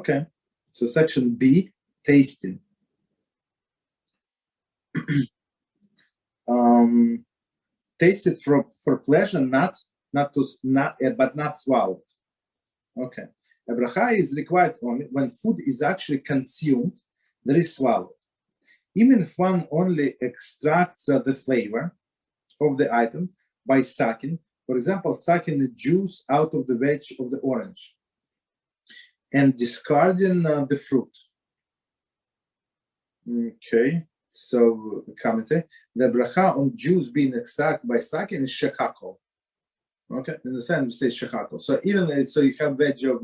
Okay, so section B, tasting. Tasted for pleasure, but not swallowed. Okay, a bracha is required only when food is actually consumed, that is swallowed. Even if one only extracts the flavor of the item by sucking, for example, sucking the juice out of the veg of the orange and discarding the fruit. Okay, so commentary. The bracha on juice being extracted by sucking is shechako. Okay, in the sense we say shechako. So even so, you have veg of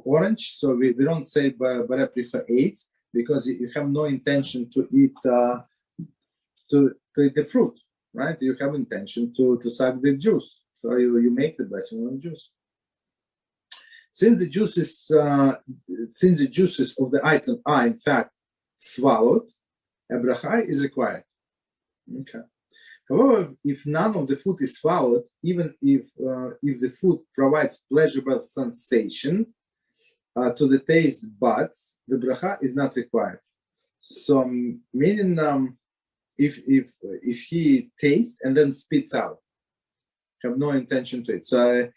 orange. So we don't say barepricha 8 because you have no intention to eat the fruit, right? You have intention to suck the juice. So you make the blessing on juice. Since the juices of the item are in fact swallowed, a bracha is required. Okay. However, if none of the food is swallowed, even if the food provides pleasurable sensation to the taste buds, the bracha is not required. So, meaning if he tastes and then spits out, have no intention to it. So,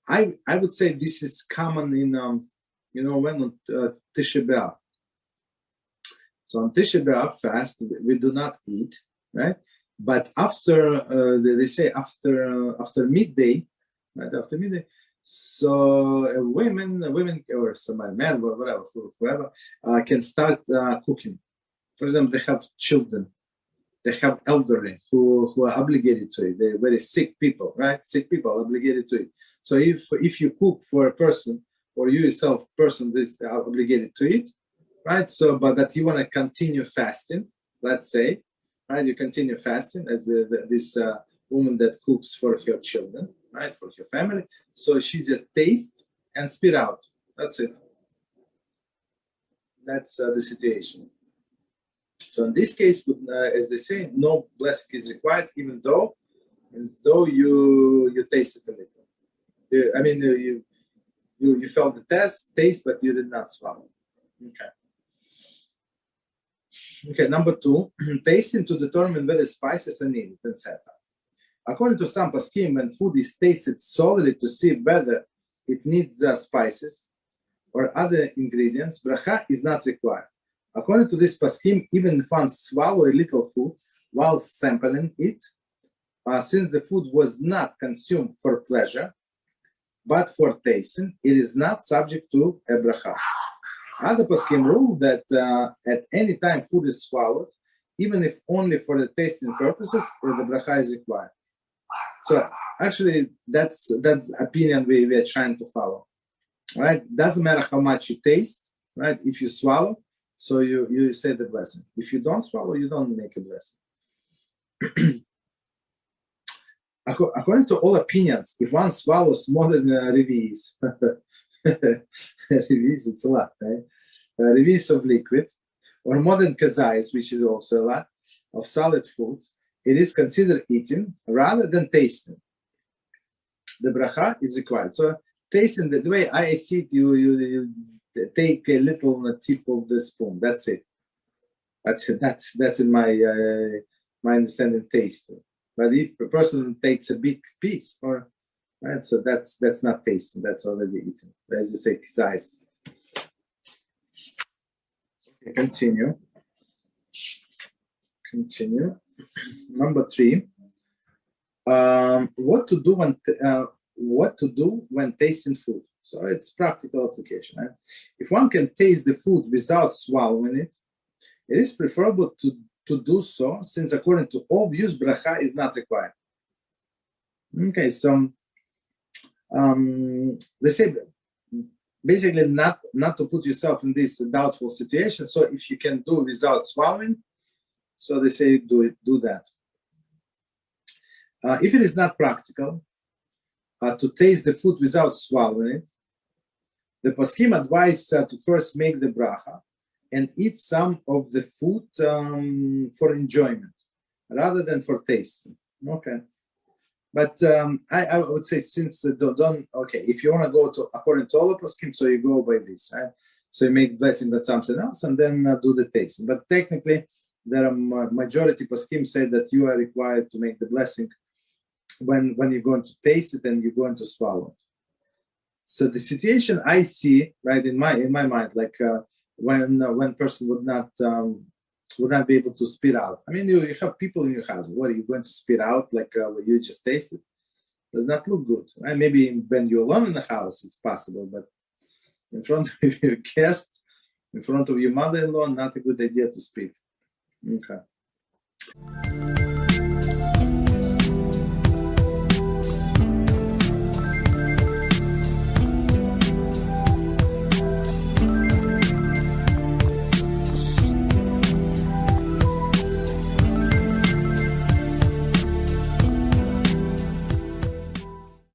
I would say this is common in when on Tisha B'Av. So on Tisha B'Av fast, we do not eat, right? But after they say after midday, right? After midday, so women or some man, whoever can start cooking. For example, they have children, they have elderly who are obligated to it. They're very sick people, right? Sick people are obligated to it. So if you cook for a person or you yourself person is obligated to it, right? So but that you want to continue fasting, let's say, right? You continue fasting as this woman that cooks for her children, right? For her family. So she just tastes and spit out. That's it. That's the situation. So in this case, as they say, no blessing is required, even though you tasted a little. I mean, you felt the taste, but you did not swallow. Okay. Okay, number 2, tasting to determine whether spices are needed, etc. According to some poskim, when food is tasted solely to see whether it needs spices or other ingredients, bracha is not required. According to this poskim, even if one swallow a little food while sampling it, since the food was not consumed for pleasure, but for tasting, it is not subject to a bracha. Other poskim rule that at any time food is swallowed, even if only for the tasting purposes, the bracha is required. So actually, that's opinion we are trying to follow. Right? Doesn't matter how much you taste, right? If you swallow, so you say the blessing. If you don't swallow, you don't make a blessing. According to all opinions, if one swallows more than revis, revis, it's a lot, right? Revis of liquid, or more than kazais, which is also a lot, of solid foods, it is considered eating rather than tasting. The bracha is required. So tasting, the way I see it, you take a little tip of the spoon. That's it. That's in my understanding tasting. But if a person takes a big piece, right, so that's not tasting. That's already eaten. As you say, kizais. Okay, continue. Number 3. What to do when tasting food? So it's practical application. Right? If one can taste the food without swallowing it, it is preferable to do so, since according to all views, bracha is not required. Okay, so they say basically not to put yourself in this doubtful situation. So if you can do without swallowing, so they say do that. If it is not practical to taste the food without swallowing it, the poskim advise to first make the bracha and eat some of the food for enjoyment rather than for tasting. Okay. But I would say, since if you want to go to according to all the poskim, so you go by this, right? So you make blessing on something else and then do the tasting. But technically, there are majority poskim say that you are required to make the blessing when you're going to taste it and you're going to swallow it. So the situation I see, right, in my mind, like when person would not be able to spit out. I mean, you have people in your house. What are you going to spit out? Like what you just tasted? Does not look good, right? Maybe when you're alone in the house, it's possible, but in front of your guest, in front of your mother-in-law, not a good idea to spit. Okay.